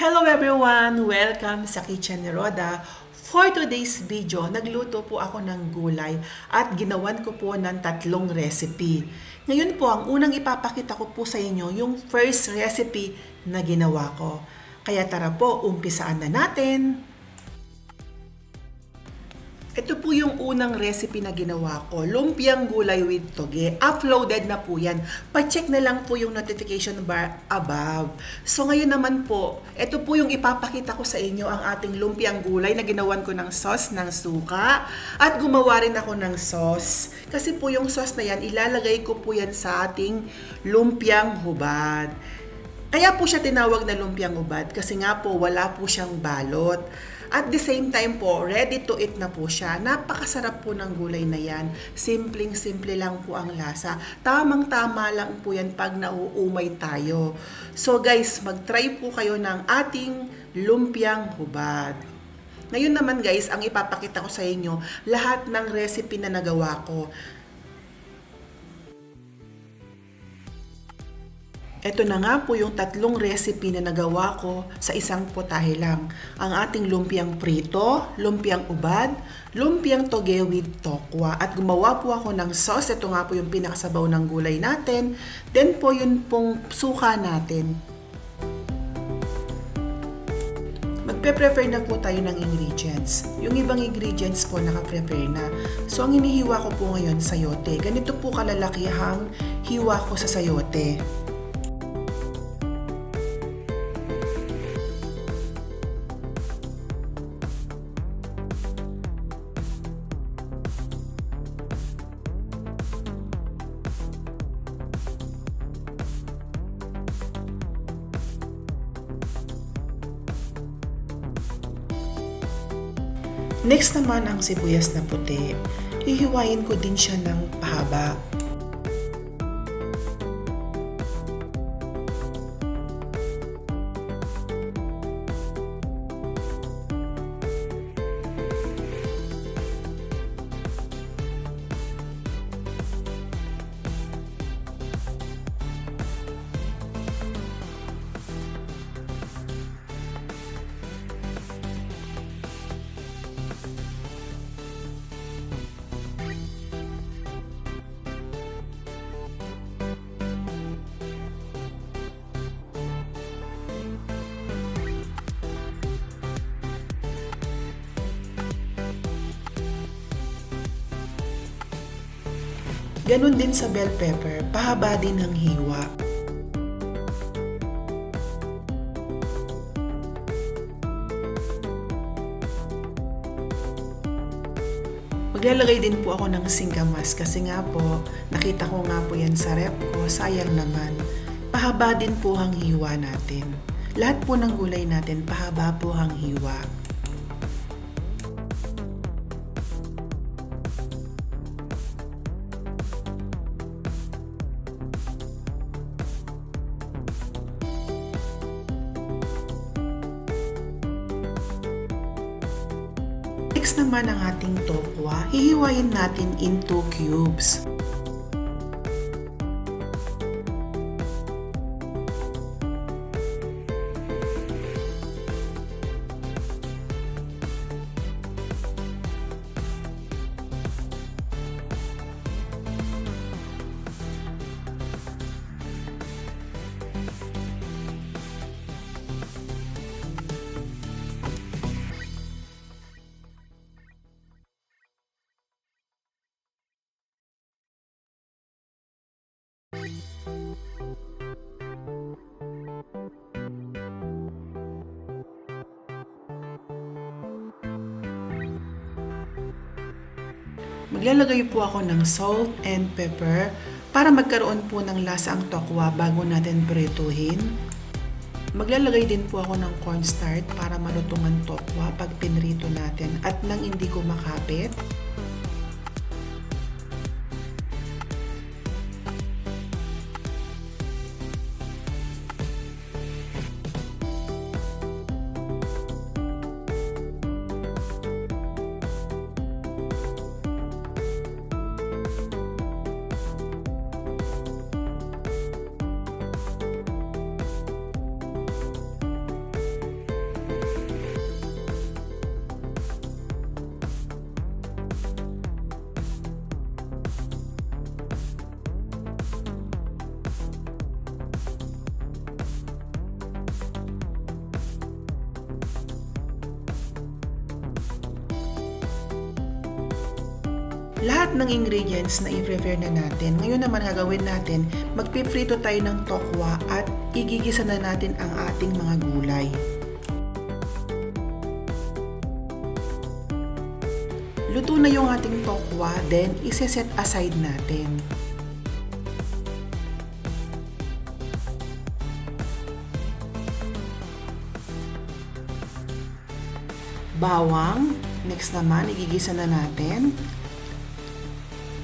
Hello everyone! Welcome sa Kitchen ni Rhoda. For today's video, nagluto po ako ng gulay at ginawan ko po ng tatlong recipe. Ngayon po, ang unang ipapakita ko po sa inyo yung first recipe na ginawa ko. Kaya tara po, umpisaan na natin! Ito po yung unang recipe na ginawa ko, lumpiang gulay with toge. Uploaded na po yan. Pa-check na lang po yung notification bar above. So ngayon naman po, ito po yung ipapakita ko sa inyo ang ating lumpiang gulay na ginawan ko ng sauce ng suka. At gumawa rin ako ng sauce. Kasi po yung sauce na yan, ilalagay ko po yan sa ating lumpiang hubad. Kaya po siya tinawag na lumpiang hubad kasi nga po wala po siyang balot. At the same time po, ready to eat na po siya. Napakasarap po ng gulay na yan. Simpleng-simple lang po ang lasa. Tamang-tama lang po yan pag nauumay tayo. So guys, mag-try po kayo ng ating lumpiang hubad. Ngayon naman guys, ang ipapakita ko sa inyo, lahat ng recipe na nagawa ko. Ito na nga po yung tatlong recipe na nagawa ko sa isang putahe lang. Ang ating lumpiang prito, lumpiang ubad, lumpiang toge with tokwa. At gumawa po ako ng sauce. Ito nga po yung pinakasabaw ng gulay natin. Then po yun pong suka natin. Magpe-prepare na po tayo ng ingredients. Yung ibang ingredients po naka-prepare na. So ang inihiwa ko po ngayon, sayote. Ganito po kalalakihang hiwa ko sa sayote. Next naman ang sibuyas na puti. Hihiwain ko din siya ng pahaba. Ganon din sa bell pepper, pahaba din ang hiwa. Maglalagay din po ako ng singkamas kasi nga po, nakita ko nga po yan sa rep ko, sayang naman. Pahaba din po ang hiwa natin. Lahat po ng gulay natin, pahaba po ang hiwa. Next naman ang ating tokwa, hihiwain natin into cubes. Maglalagay po ako ng salt and pepper para magkaroon po ng lasa ang tokwa bago natin prituhin. Maglalagay din po ako ng cornstarch para malutong ang tokwa pag pinrito natin at nang hindi ko makapit. lahat ng ingredients na i-prepare na natin. Ngayon naman gagawin natin, magpiprito tayo ng tokwa at igigisa na natin ang ating mga gulay. Luto na yung ating tokwa, then iseset aside natin. Bawang, next naman igigisa na natin.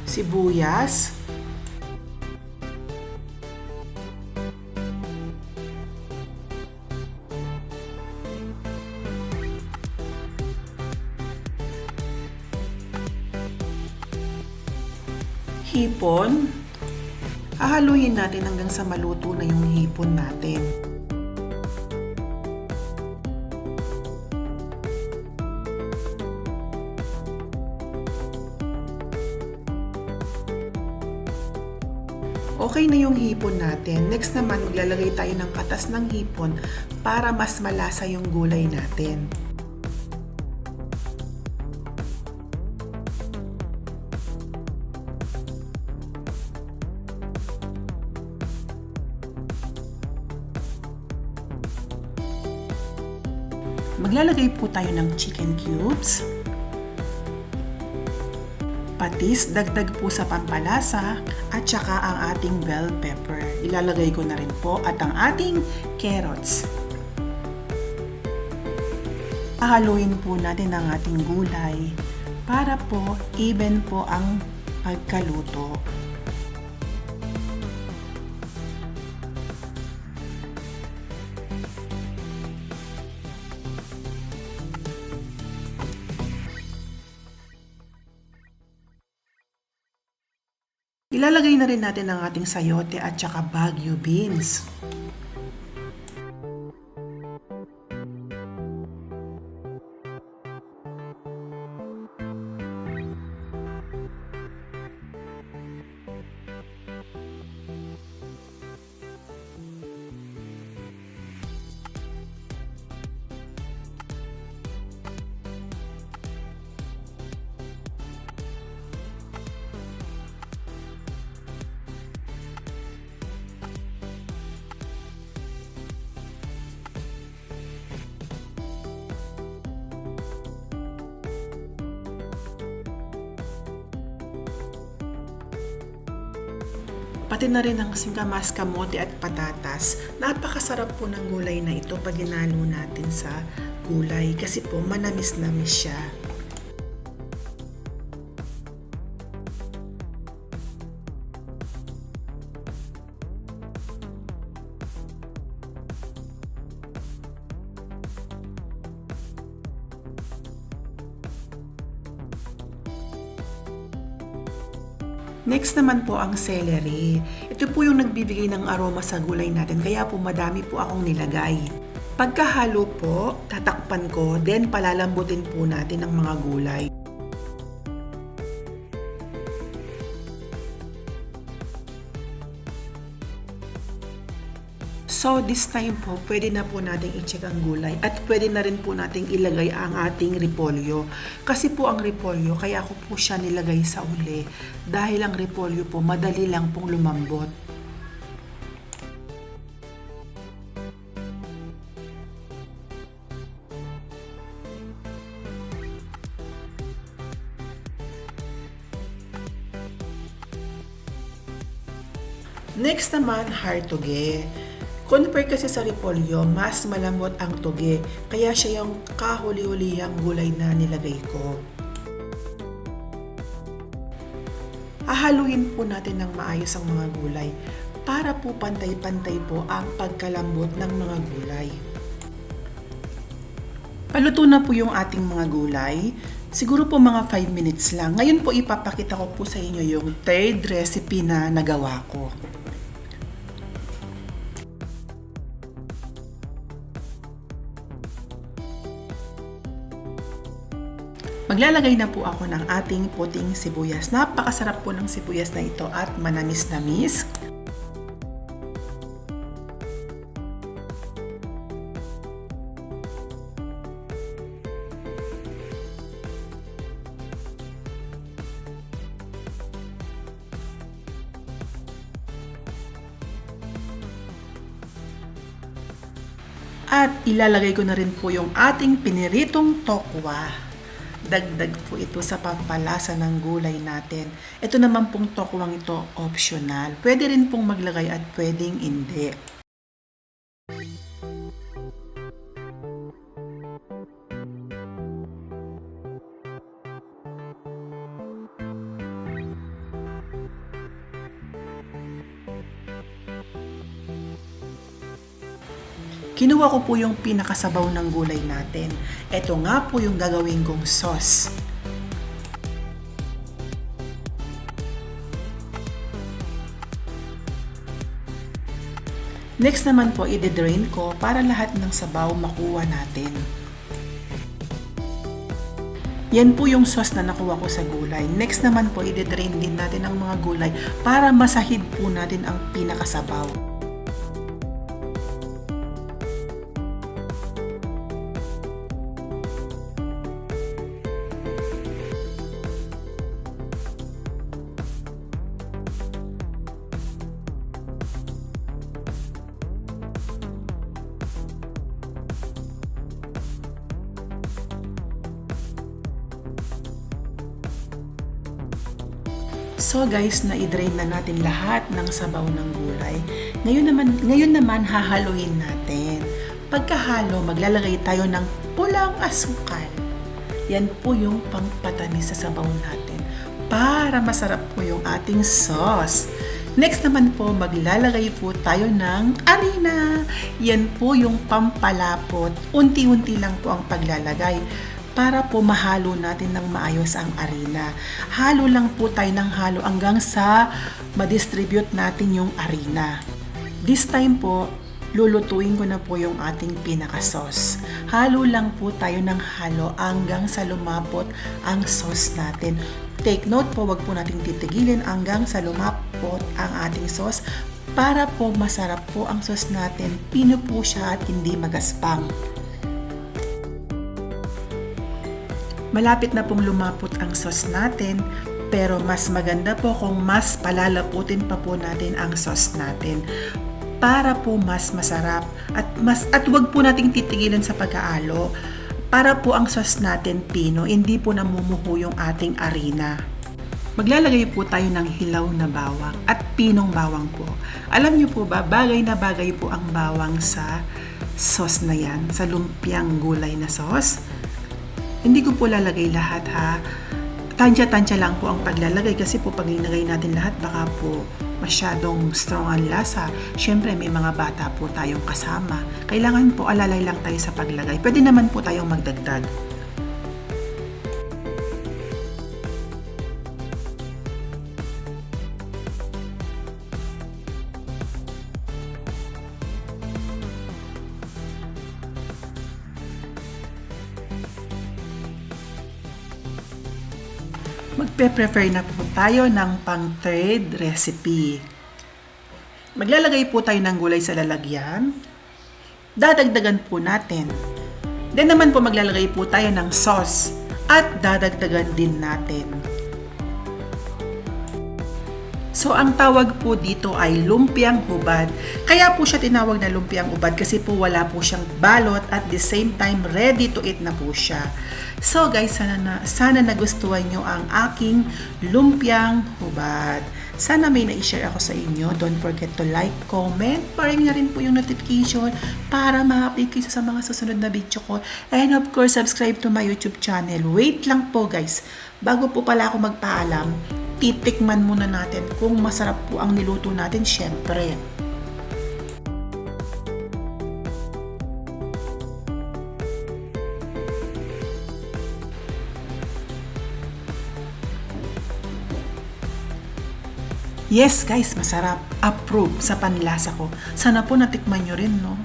Sibuyas, hipon, hahaluin natin hanggang sa maluto na yung hipon natin. Okay na yung hipon natin. Next naman, maglalagay tayo ng katas ng hipon para mas malasa yung gulay natin. Maglalagay po tayo ng chicken cubes. Patis, dagdag po sa pampalasa, at saka ang ating bell pepper. Ilalagay ko na rin po at ang ating carrots. Hahaluin po natin ang ating gulay para po even po ang pagkaluto. Ilalagay na rin natin ang ating sayote at saka Baguio beans. Pati na rin ang singkamas, kamote at patatas. Napakasarap po ng gulay na ito pag ginalo natin sa gulay kasi po manamis-namis siya. Next naman po ang celery. Ito po yung nagbibigay ng aroma sa gulay natin, kaya po madami po akong nilagay. Pagkahalo po, tatakpan ko, then palalambutin po natin ang mga gulay. So this time po, pwede na po nating i-check ang gulay at pwede na rin po nating ilagay ang ating repolyo. Kasi po ang repolyo, kaya ako po siya nilagay sa uli. Dahil ang repolyo po, madali lang pong lumambot. Next naman, hartoge. Compare kasi sa repolyo, mas malambot ang toge, kaya siya yung kahuli-hulihang gulay na nilagay ko. Hahaluin po natin ng maayos ang mga gulay para po pantay-pantay po ang pagkalambot ng mga gulay. Paluto na po yung ating mga gulay. Siguro po mga 5 minutes lang. Ngayon po ipapakita ko po sa inyo yung third recipe na nagawa ko. Maglalagay na po ako ng ating puting sibuyas. Napakasarap po ng sibuyas na ito at manamis-namis. At ilalagay ko na rin po yung ating piniritong tokwa. Dagdag po ito sa pampalasa ng gulay natin. Ito naman pong tokwang ito optional. Pwede rin pong maglagay at pwedeng hindi. Kinuha ko po yung pinakasabaw ng gulay natin. Ito nga po yung gagawin kong sauce. Next naman po, i-drain ko para lahat ng sabaw makuha natin. Yan po yung sauce na nakuha ko sa gulay. Next naman po, i-drain din natin ang mga gulay para masahid po natin ang pinakasabaw. So guys, na-drain na natin lahat ng sabaw ng gulay. Ngayon naman hahaluin natin. Pagkahalo, maglalagay tayo ng pulang asukal. Yan po yung pangpatamis sa sabaw natin para masarap po yung ating sauce. Next naman po, maglalagay po tayo ng harina. Yan po yung pampalapot. Unti-unti lang po ang paglalagay para po mahalo natin ng maayos ang harina. Halo lang po tayo ng halo hanggang sa ma-distribute natin yung harina. This time po, lulutuin ko na po yung ating pinaka-sauce. Halo lang po tayo ng halo hanggang sa lumapot ang sauce natin. Take note po, wag po nating titigilin hanggang sa lumapot ang ating sauce para po masarap po ang sauce natin. Pino po siya at hindi magaspang. Malapit na pong lumapot ang sauce natin, pero mas maganda po kung mas palalaputin pa po natin ang sauce natin para po mas masarap at wag po nating titigilan sa pag-aalo para po ang sauce natin pino, hindi po namumuho yung ating harina. Maglalagay po tayo ng hilaw na bawang at pinong bawang po. Alam niyo po ba, bagay na bagay po ang bawang sa sauce na yan, sa lumpiang gulay na sauce. Hindi ko po lalagay lahat ha. Tansya-tansya lang po ang paglalagay kasi po pag nilagay natin lahat baka po masyadong strong ang lasa. Siyempre may mga bata po tayong kasama. Kailangan po alalay lang tayo sa paglagay. Pwede naman po tayong magdagdag. Magpe-prefer na po tayo ng pang-third recipe. Maglalagay po tayo ng gulay sa lalagyan. Dadagdagan po natin. Then naman po maglalagay po tayo ng sauce at dadagdagan din natin. So, ang tawag po dito ay lumpiang hubad. Kaya po siya tinawag na lumpiang hubad kasi po wala po siyang balot at the same time ready to eat na po siya. So guys, sana nagustuhan nyo ang aking lumpiang hubad. Sana may na-share ako sa inyo. Don't forget to like, comment, paring na rin po yung notification para ma-update kayo sa mga susunod na video ko. And of course, subscribe to my YouTube channel. Wait lang po guys, bago po pala ako magpaalam, titikman muna natin kung masarap po ang niluto natin, syempre. Yes guys, masarap. Approve sa panlasa ko. Sana po natikman nyo rin, no?